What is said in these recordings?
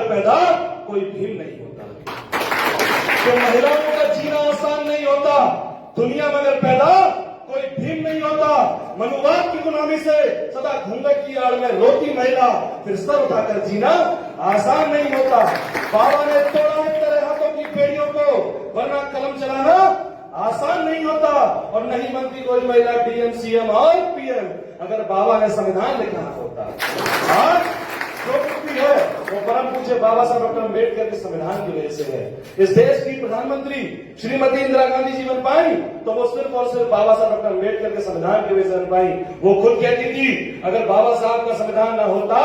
पैदा कोई भीम नहीं होता। तो महिलाओं का जीना आसान नहीं होता। दुनिया में अगर पैदा कोई भीम नहीं होता। मनुवाद की गुलामी से सदा घूंघट की आड़ में रोती महिला फिर सर उठाकर जीना आसान नहीं होता। बाबा ने तोड़ा है तेरे हाथों की पेड़ियों को, वरना कलम चलाना आसान नहीं होता। और नहीं बनती कोई महिला डीएम, सीएम और पीएम अगर बाबा ने संविधान लिखा होता। आज जो कुछ भी है वो परम पूज्य बाबा साहब डॉक्टर अम्बेडकर के संविधान की वजह से है। इस देश की प्रधानमंत्री श्रीमती इंदिरा गांधी जी बन पाई तो वो सिर्फ और सिर्फ बाबा साहब डॉक्टर अम्बेडकर के संविधान की वजह से बन पाई। वो खुद कहती थी अगर बाबा साहब का संविधान ना होता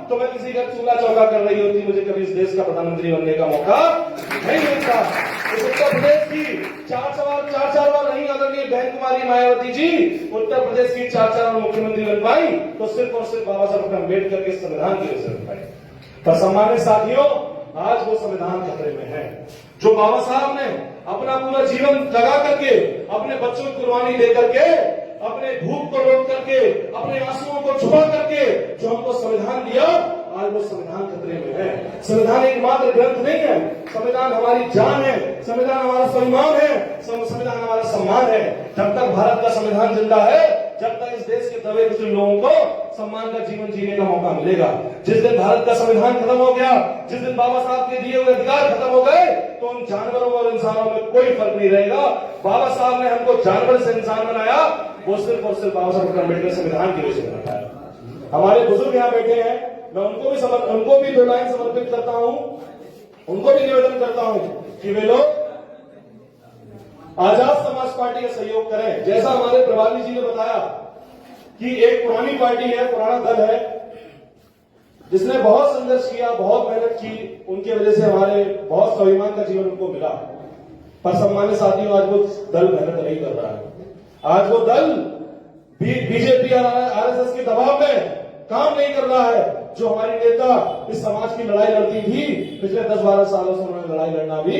तो मैं किसी का चूल्हा चौका कर रही होती, मुझे कभी इस देश का प्रधानमंत्री बनने का मौका नहीं मिलता। इस उत्तर प्रदेश की चार बार नहीं आदरणीय बहन कुमारी मायावती जी उत्तर प्रदेश की चार बार मुख्यमंत्री बन पाई तो सिर्फ और सिर्फ बाबा साहब डॉक्टर अम्बेडकर के संविधान की वजह से बन पाई। पर सम्मानित साथियों, आज वो संविधान खतरे में है जो बाबा साहब ने अपना पूरा जीवन लगा करके, अपने बच्चों की कुर्बानी दे करके, अपने भूख को रोक करके, अपने आंसुओं को छुपा करके जो हमको संविधान दिया, आज वो संविधान खतरे में है। संविधान एक मात्र ग्रंथ नहीं है, संविधान हमारी जान है, संविधान हमारा स्वाभिमान है, संविधान हमारा सम्मान है। जब तक भारत का संविधान जिंदा है, जब तक इस देश के दबे कुचले लोगों को सम्मान का जीवन जीने का मौका मिलेगा। जिस दिन भारत का संविधान खत्म हो गया, जिस दिन बाबा साहब के दिए हुए अधिकार खत्म हो गए तो उन जानवरों और इंसानों में कोई फर्क नहीं रहेगा। बाबा साहब ने हमको जानवर से इंसान बनाया, वो सिर्फ और सिर्फ बाबा साहब डॉक्टर अम्बेडकर संविधान की वजह से बनाया। हमारे बुजुर्ग यहाँ बैठे हैं, मैं उनको भी दो लाइन समर्पित करता हूँ, उनको भी निवेदन करता हूँ कि वे लोग आजाद समाज पार्टी का सहयोग करें। जैसा हमारे प्रभारी जी ने बताया कि एक पुरानी पार्टी है, पुराना दल है जिसने बहुत संघर्ष किया, बहुत मेहनत की, उनकी वजह से हमारे बहुत स्वाभिमान का जीवन उनको मिला। पर सम्मानित साथियों, आज वो दल मेहनत नहीं कर रहा है। आज वो दल बीजेपी और आरएसएस के दबाव में काम नहीं कर रहा है। जो हमारी नेता इस समाज की लड़ाई लड़ती थी, पिछले 10-12 सालों से उन्होंने लड़ाई लड़ना भी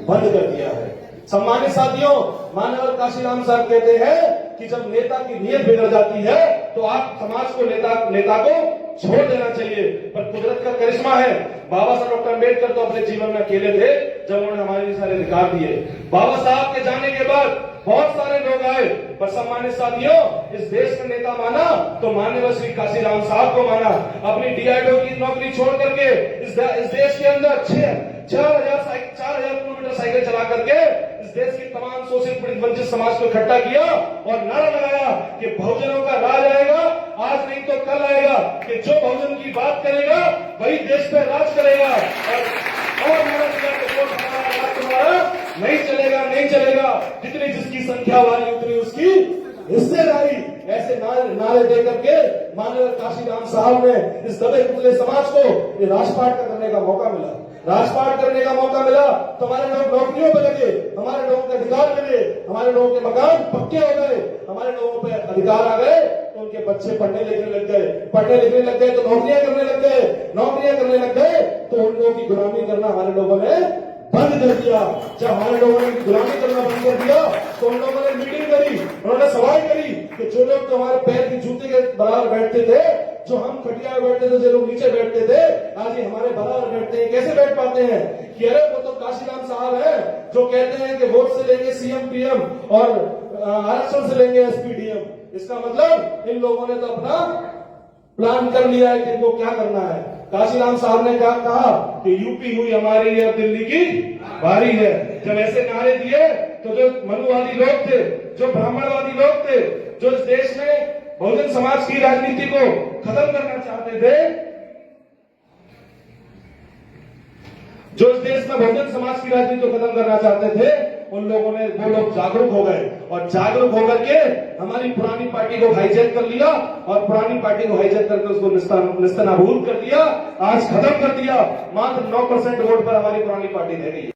बंद कर दिया है। सम्मानित साथियों, मानव काशीराम साहब कहते हैं कि जब नेता की नीयत बिगड़ जाती है तो आप समाज को नेता को छोड़ देना चाहिए। पर कुदरत का करिश्मा है, बाबा साहब डॉक्टर अम्बेडकर तो अपने जीवन में अकेले थे जब उन्होंने हमारे सारे अधिकार दिए। बाबा साहब के जाने के बाद बहुत सारे लोग आए, पर सम्मानित साथियों, इस देश का नेता माना तो माननीय श्री काशीराम साहब को माना। अपनी डीआईडीओ की नौकरी छोड़ करके इस देश के अंदर 4,000 किलोमीटर साइकिल चला करके इस देश के तमाम शोषित पीड़ित वंचित समाज को इकट्ठा किया और नारा लगाया कि बहुजनों का राज आएगा, आज नहीं तो कल आएगा, कि जो बहुजन की बात करेगा वही देश पे राज करेगा। और तुम्हारा नहीं चलेगा, जितनी जिसकी संख्या वाली उतनी उसकी हिस्सेदारी। ऐसे नारे दे करके माननीय काशीराम साहब ने इस दबे कुचले समाज को ये राजपाट करने का मौका मिला। राजपाट करने का मौका मिला तो हमारे लोग नौकरियों पर लगे, हमारे लोगों के अधिकार मिले, हमारे लोगों के मकान पक्के हो गए, हमारे लोगों पे अधिकार आ गए तो उनके बच्चे पढ़ने लिखने लग गए तो नौकरियां करने लग गए तो उन लोगों की गुलामी करना हमारे लोगों ने बंद कर दिया। जब हमारे लोगों ने गुलामी करना बंद कर दिया तो उन लोगों ने मीटिंग करी, उन्होंने सवाल करी कि जो लोग तो हमारे पैर की जूते के बराबर बैठते थे, जो हम खटिया बैठते थे, जो लोग नीचे बैठते थे, आज ये हमारे बराबर बैठते हैं, कैसे बैठ पाते हैं? कि अरे वो तो काशीराम साहब है जो कहते हैं कि वोट से लेंगे सीएम पीएम और आरक्षण से लेंगे एसपी डीएम। इसका मतलब इन लोगों ने तो अपना प्लान कर लिया है कि इनको क्या करना है। काशीराम साहब ने क्या कहा कि यूपी हुई हमारी, अब दिल्ली की बारी है। जब ऐसे नारे दिए तो जो मनुवादी लोग थे, जो ब्राह्मणवादी लोग थे, जो इस देश में बहुजन समाज की राजनीति को खत्म करना चाहते थे, जो इस देश में बहुजन समाज की राजनीति को खत्म करना चाहते थे, उन लोगों ने वो लोग जागरूक हो गए और जागरूक होकर के हमारी पुरानी पार्टी को हाईजैक कर लिया और पुरानी पार्टी को हाईजैक करके उसको निस्तनाबूद कर दिया, आज खत्म कर दिया। मात्र 9% वोट पर हमारी पुरानी पार्टी रह गई।